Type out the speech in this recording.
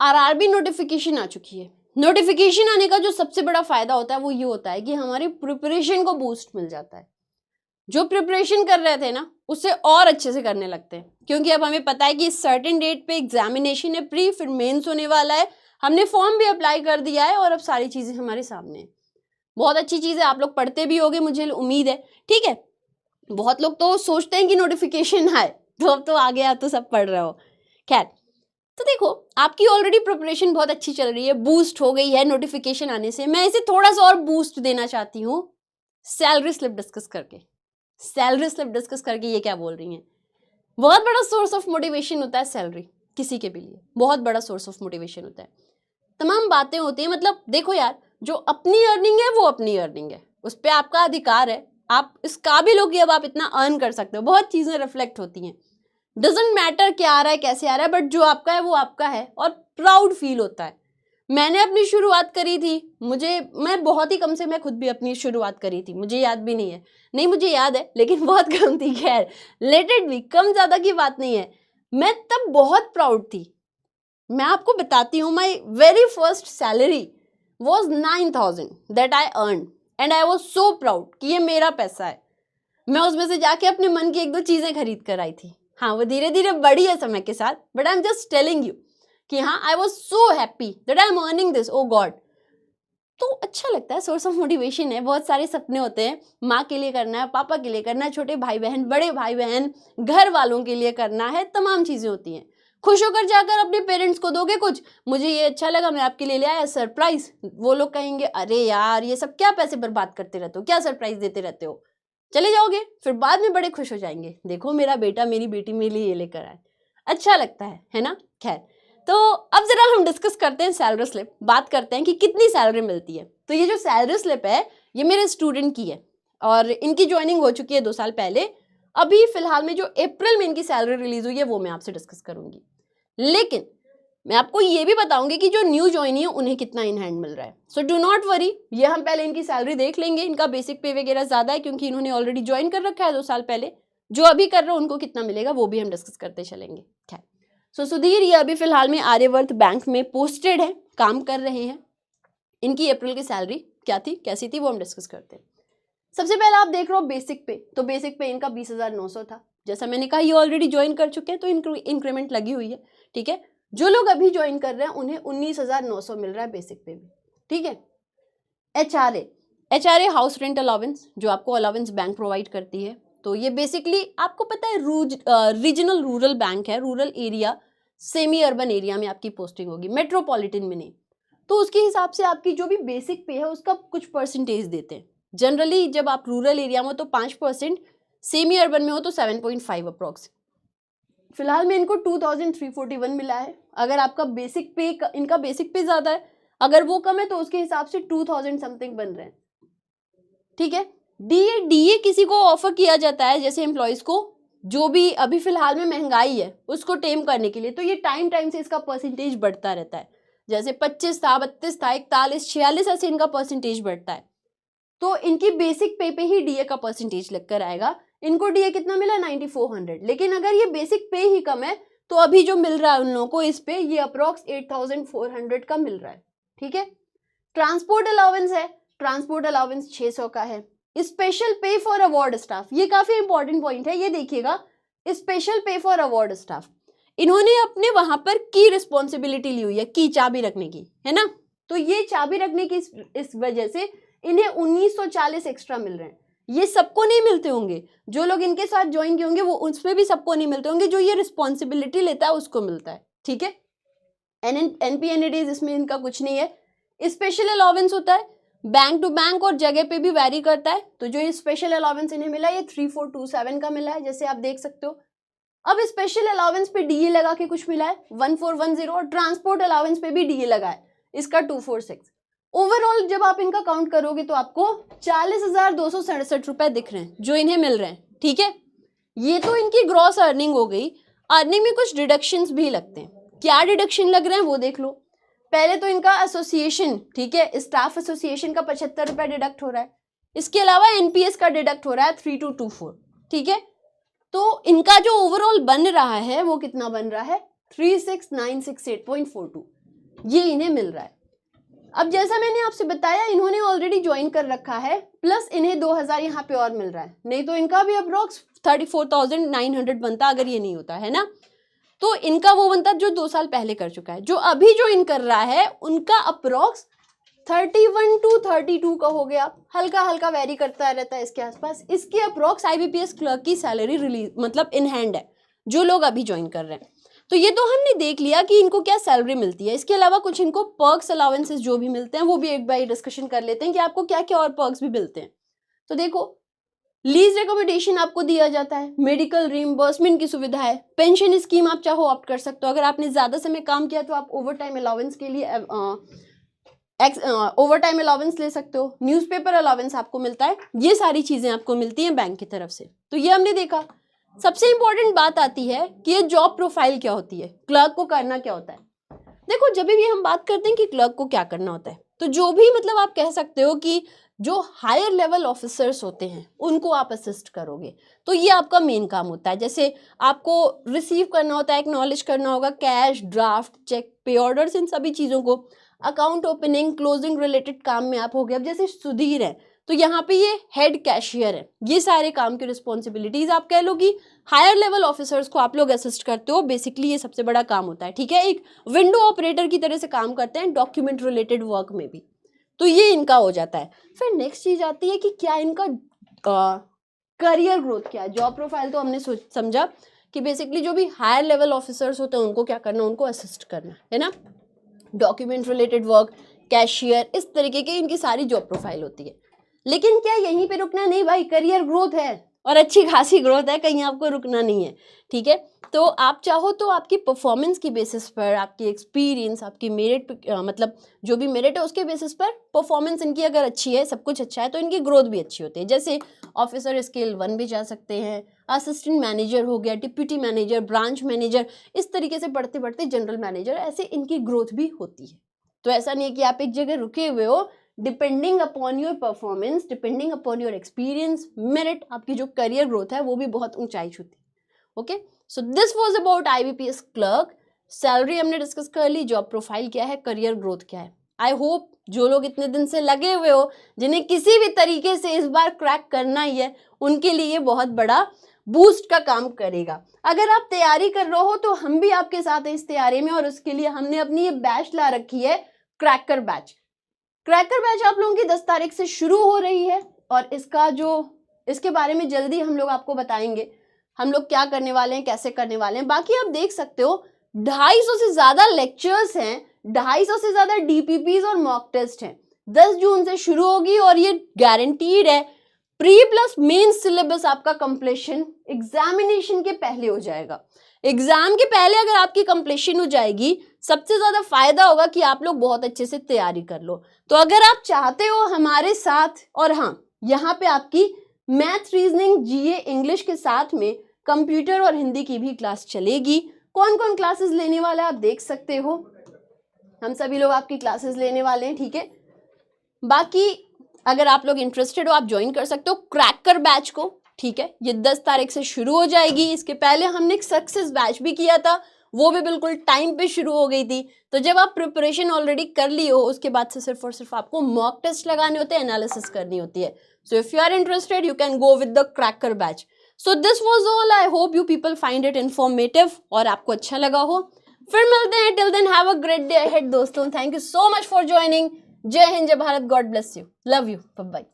RRB notification आ चुकी है। Notification आने का जो सबसे बड़ा फायदा होता है वो ये होता है कि हमारी प्रिपरेशन को बूस्ट मिल जाता है। जो प्रिपरेशन कर रहे थे ना उससे और अच्छे से करने लगते हैं, क्योंकि अब हमें पता है कि सर्टेन डेट पे एग्जामिनेशन है, प्री फिर मेंस होने वाला है, हमने फॉर्म भी अप्लाई कर दिया है और अब सारी चीजें हमारे सामने हैं। बहुत अच्छी चीज है, आप लोग पढ़ते भी होगे मुझे उम्मीद है, ठीक है। बहुत लोग तो सोचते हैं कि नोटिफिकेशन आए तो अब तो आ गया तो सब पढ़ रहे हो। खैर, तो देखो आपकी ऑलरेडी प्रिपरेशन बहुत अच्छी चल रही है, बूस्ट हो गई है नोटिफिकेशन आने से। मैं इसे थोड़ा सा और बूस्ट देना चाहती हूँ सैलरी स्लिप डिस्कस करके। सैलरी स्लिप डिस्कस करके ये क्या बोल रही हैं? बहुत बड़ा सोर्स ऑफ मोटिवेशन होता है सैलरी, किसी के भी लिए बहुत बड़ा सोर्स ऑफ मोटिवेशन होता है। तमाम बातें होती हैं, मतलब देखो यार, जो अपनी अर्निंग है वो अपनी अर्निंग है, उस पर आपका अधिकार है, आप इस काबिल हो कि अब आप इतना अर्न कर सकते हो। बहुत चीजें रिफ्लेक्ट होती हैं, डजेंट मैटर क्या आ रहा है कैसे आ रहा है, बट जो आपका है वो आपका है और प्राउड फील होता है। मैंने अपनी शुरुआत करी थी, मैं बहुत ही कम से, मैं खुद भी अपनी शुरुआत करी थी, मुझे याद भी नहीं है, नहीं मुझे याद है लेकिन बहुत कम थी। खैर लेट इट बी, कम ज्यादा की बात नहीं है। मैं तब बहुत प्राउड थी। मैं आपको बताती हूँ, my very first salary was 9,000 that I earn and I was so proud कि ये मेरा पैसा है। मैं उसमें से जाके अपने मन की एक दो चीजें खरीद कर आई थी। हाँ, वो धीरे धीरे बढ़ी है समय के साथ, but I am just telling you कि हाँ, I was so happy that I am earning this, oh God. तो अच्छा लगता है, सोर्स ऑफ मोटिवेशन है। बहुत सारे सपने होते हैं, माँ के लिए करना है, पापा के लिए करना है, छोटे भाई बहन, बड़े भाई बहन, घर वालों के लिए करना है, तमाम चीजें होती हैं। खुश होकर जाकर अपने पेरेंट्स को दोगे कुछ, मुझे ये अच्छा लगा मैं आपके लिए ले आया सरप्राइज, वो लोग कहेंगे अरे यार ये सब क्या पैसे बर्बाद करते रहते हो, क्या सरप्राइज देते रहते हो, चले जाओगे, फिर बाद में बड़े खुश हो जाएंगे, देखो मेरा बेटा मेरी बेटी मेरे लिए ये लेकर आए। अच्छा लगता है ना। खैर, तो अब जरा हम डिस्कस करते हैं सैलरी स्लिप, बात करते हैं कि कितनी सैलरी मिलती है। तो ये जो सैलरी स्लिप है ये मेरे स्टूडेंट की है और इनकी ज्वाइनिंग हो चुकी है 2 साल पहले। अभी फिलहाल में जो अप्रैल में इनकी सैलरी रिलीज हुई है वो मैं आपसे डिस्कस करूंगी, लेकिन मैं आपको ये भी बताऊंगी कि जो न्यू ज्वाइनी है उन्हें कितना इन हैंड मिल रहा है। सो डू नॉट वरी, ये हम पहले इनकी सैलरी देख लेंगे। इनका बेसिक पे वगैरह ज्यादा है क्योंकि इन्होंने ऑलरेडी ज्वाइन कर रखा है 2 साल पहले। जो अभी कर रहे हो उनको कितना मिलेगा वो भी हम डिस्कस करते चलेंगे। खैर, सो सुधीर ये अभी फिलहाल में आर्यवर्त बैंक में पोस्टेड है, काम कर रहे हैं। इनकी अप्रैल की सैलरी क्या थी कैसी थी वो हम डिस्कस करते हैं। सबसे पहले आप देख रहे हो बेसिक पे, तो बेसिक पे इनका 20,900 था। जैसा मैंने कहा ये ऑलरेडी ज्वाइन कर चुके हैं तो इंक्रीमेंट लगी हुई है, ठीक है। जो लोग अभी ज्वाइन कर रहे हैं उन्हें 19,900 मिल रहा है बेसिक पे भी, ठीक है। एचआरए हाउस रेंट अलाउंस, जो आपको अलाउंस बैंक प्रोवाइड करती है, तो ये बेसिकली आपको पता है रीजनल रूरल बैंक है, rural area semi urban area में आपकी पोस्टिंग होगी, मेट्रोपॉलिटन में नहीं। तो उसके हिसाब से आपकी जो भी बेसिक पे है उसका कुछ परसेंटेज देते हैं। जनरली जब आप रूरल एरिया में हो तो 5%, सेमी अर्बन में हो तो 7.5 अप्रोक्स। फिलहाल में इनको 2,341 मिला है। अगर आपका बेसिक पे, इनका बेसिक पे ज्यादा है, अगर वो कम है तो उसके हिसाब से 2,000 समथिंग बन रहे हैं, ठीक है। डीए किसी को ऑफर किया जाता है जैसे एम्प्लॉयज को, जो भी अभी फिलहाल में महंगाई है उसको टेम करने के लिए, तो ये टाइम से इसका परसेंटेज बढ़ता रहता है। जैसे 25 था, 32 था, 41, 46 ऐसे इनका परसेंटेज बढ़ता है। तो इनकी बेसिक पे ही डीए का परसेंटेज लगकर आएगा। इनको डीए कितना मिला 9400, लेकिन अगर ये बेसिक पे ही कम है तो अभी जो मिल रहा है उन लोगों को इस पे ये अप्रोक्स 8,400 का मिल रहा है, ठीक है। ट्रांसपोर्ट अलाउंस है, ट्रांसपोर्ट अलाउंस 600 का है। स्पेशल पे फॉर अवार्ड स्टाफ, ये काफी इंपॉर्टेंट पॉइंट है, ये देखिएगा, स्पेशल पे फॉर अवार्ड स्टाफ, इन्होंने अपने वहां पर की रिस्पॉन्सिबिलिटी ली हुई है, की चाबी रखने की, है ना। तो ये चाबी रखने की इस वजह से इन्हें 1940 एक्स्ट्रा मिल रहे हैं। ये सबको नहीं मिलते होंगे, जो लोग इनके साथ ज्वाइन किए होंगे वो उसमें भी सबको नहीं मिलते होंगे, जो ये रिस्पॉन्सिबिलिटी लेता है उसको मिलता है, ठीक है। एनपीएनडीज इसमें इनका कुछ नहीं है। स्पेशल अलाउंस होता है, बैंक टू बैंक और जगह पे भी वैरी करता है। तो जो ये स्पेशल अलाउंस इन्हें मिला ये 3427 का मिला है, जैसे आप देख सकते हो। अब स्पेशल अलाउंस पे डीए लगा के कुछ मिला है 1410, और ट्रांसपोर्ट अलाउंस पे भी डीए लगा है, इसका 246। ओवरऑल जब आप इनका काउंट करोगे तो आपको 40,267 रुपए दिख रहे हैं जो इन्हें मिल रहे हैं, ठीक है। ये तो इनकी ग्रॉस अर्निंग हो गई। अर्निंग में कुछ डिडक्शंस भी लगते हैं, क्या डिडक्शन लग रहे हैं वो देख लो। पहले तो इनका एसोसिएशन, ठीक है, स्टाफ एसोसिएशन का 75 रुपए डिडक्ट हो रहा है। इसके अलावा एनपीएस का डिडक्ट हो रहा है 3224, ठीक है। तो इनका जो ओवरऑल बन रहा है वो कितना बन रहा है 36,968.42। ये इन्हें मिल रहा है। अब जैसा मैंने आपसे बताया, इन्होंने ऑलरेडी ज्वाइन कर रखा है, प्लस इन्हें 2000 यहाँ पे और मिल रहा है, नहीं तो इनका भी अप्रोक्स 34,900 बनता अगर ये नहीं होता है ना। तो इनका वो बनता जो 2 साल पहले कर चुका है। जो अभी ज्वाइन कर रहा है उनका अप्रोक्स 31 to 32 का हो गया, हल्का हल्का वेरी करता रहता है इसके आसपास। इसके अप्रोक्स IBPS क्लर्क की सैलरी रिलीज मतलब इन हैंड है जो लोग अभी ज्वाइन कर रहे हैं। तो ये तो हमने देख लिया कि इनको क्या सैलरी मिलती है। इसके अलावा कुछ इनको पर्क्स अलाउंसेस जो भी मिलते हैं वो भी एक बार डिस्कशन कर लेते हैं कि आपको क्या क्या और पर्क्स भी मिलते हैं। तो देखो, लीज रिकमेंडेशन आपको दिया जाता है, मेडिकल रीइंबर्समेंट की सुविधा है, पेंशन स्कीम आप चाहो ऑप्ट कर सकते हो, अगर आपने ज्यादा समय काम किया तो आप ओवर टाइम अलाउंस के लिए ओवर टाइम अलाउंस ले सकते हो, न्यूज़पेपर अलाउंस आपको मिलता है, ये सारी चीजें आपको मिलती हैं बैंक की तरफ से। तो ये हमने देखा। सबसे इंपॉर्टेंट बात आती है कि ये जॉब प्रोफाइल क्या होती है, क्लर्क को करना क्या होता है। देखो, जब भी हम बात करते हैं कि क्लर्क को क्या करना होता है, तो जो भी मतलब आप कह सकते हो कि जो हायर लेवल ऑफिसर्स होते हैं उनको आप असिस्ट करोगे, तो ये आपका मेन काम होता है। जैसे आपको रिसीव करना होता है, एक्नॉलेज करना होगा कैश, ड्राफ्ट, चेक, पे ऑर्डर्स, इन सभी चीज़ों को, अकाउंट ओपनिंग, क्लोजिंग रिलेटेड काम में आप हो गए। अब जैसे सुधीर है तो यहाँ पे ये हेड कैशियर है, ये सारे काम की रिस्पॉन्सिबिलिटीज आप कह लो कि हायर लेवल ऑफिसर्स को आप लोग असिस्ट करते हो। बेसिकली ये सबसे बड़ा काम होता है, ठीक है। एक विंडो ऑपरेटर की तरह से काम करते हैं डॉक्यूमेंट रिलेटेड वर्क में भी, तो ये इनका हो जाता है। फिर नेक्स्ट चीज आती है कि क्या इनका करियर ग्रोथ क्या है। जॉब प्रोफाइल तो हमने समझा कि बेसिकली जो भी हायर लेवल ऑफिसर्स होते हैं उनको क्या करना, उनको असिस्ट करना है ना। डॉक्यूमेंट रिलेटेड वर्क, कैशियर, इस तरीके की इनकी सारी जॉब प्रोफाइल होती है। लेकिन क्या यहीं पे रुकना नहीं भाई, करियर ग्रोथ है और अच्छी खासी ग्रोथ है, कहीं आपको रुकना नहीं है, ठीक है। तो आप चाहो तो आपकी परफॉर्मेंस की बेसिस पर, आपकी एक्सपीरियंस, आपकी मेरिट, मतलब जो भी मेरिट है उसके बेसिस पर परफॉर्मेंस इनकी अगर अच्छी है, सब कुछ अच्छा है, तो इनकी ग्रोथ भी अच्छी होती है। जैसे ऑफिसर स्केल 1 भी जा सकते हैं, असिस्टेंट मैनेजर हो गया, डिप्यूटी मैनेजर, ब्रांच मैनेजर, इस तरीके से बढ़ते बढ़ते जनरल मैनेजर, ऐसे इनकी ग्रोथ भी होती है। तो ऐसा नहीं है कि आप एक जगह रुके हुए हो। Depending upon your performance, depending upon your experience, merit, आपकी जो करियर ग्रोथ है वो भी बहुत ऊंचाई छूती है। Okay, so this was about IBPS clerk. Salary हमने डिस्कस कर ली, जॉब प्रोफाइल क्या है, करियर ग्रोथ क्या है। आई होप जो लोग इतने दिन से लगे हुए हो, जिन्हें किसी भी तरीके से इस बार क्रैक करना ही है, उनके लिए ये बहुत बड़ा बूस्ट का काम करेगा। अगर आप तैयारी कर रहे हो तो हम भी आपके साथ हैं इस तैयारी में, और उसके लिए हमने अपनी ये बैच ला रखी है, क्रैकर बैच। क्रैकर बैच आप लोगों की 10 तारीख से शुरू हो रही है, और इसके बारे में जल्दी हम लोग आपको बताएंगे, हम लोग क्या करने वाले हैं, कैसे करने वाले हैं। बाकी आप देख सकते हो 250 से ज्यादा लेक्चर्स हैं, 250 से ज्यादा DPPs और मॉक टेस्ट हैं। 10 जून से शुरू होगी और ये गारंटीड है प्री प्लस मेन सिलेबस आपका कंप्लीशन एग्जामिनेशन के पहले हो जाएगा। एग्जाम के पहले अगर आपकी कंप्लीशन हो जाएगी, सबसे ज्यादा फायदा होगा कि आप लोग बहुत अच्छे से तैयारी कर लो। तो अगर आप चाहते हो हमारे साथ, और हाँ, यहाँ पे आपकी मैथ, रीजनिंग, GA, इंग्लिश के साथ में कंप्यूटर और हिंदी की भी क्लास चलेगी। कौन कौन क्लासेस लेने वाला है आप देख सकते हो, हम सभी लोग आपकी क्लासेस लेने वाले हैं, ठीक है। बाकी अगर आप लोग इंटरेस्टेड हो आप ज्वाइन कर सकते हो क्रैकर बैच को, ठीक है। ये 10 तारीख से शुरू हो जाएगी। इसके पहले हमने एक सक्सेस बैच भी किया था, वो भी बिल्कुल टाइम पे शुरू हो गई थी। तो जब आप प्रिपरेशन ऑलरेडी कर ली हो, उसके बाद से सिर्फ और सिर्फ आपको मॉक टेस्ट लगाने होते हैं, एनालिसिस करनी होती है। So if you are interested you can go with the cracker batch. So this was all, I hope you people find it informative और आपको अच्छा लगा हो। फिर मिलते हैं, till then have a great day ahead दोस्तों। Thank you so much for joining. जय हिंद, जय Bharat, God bless you, love you, bye bye.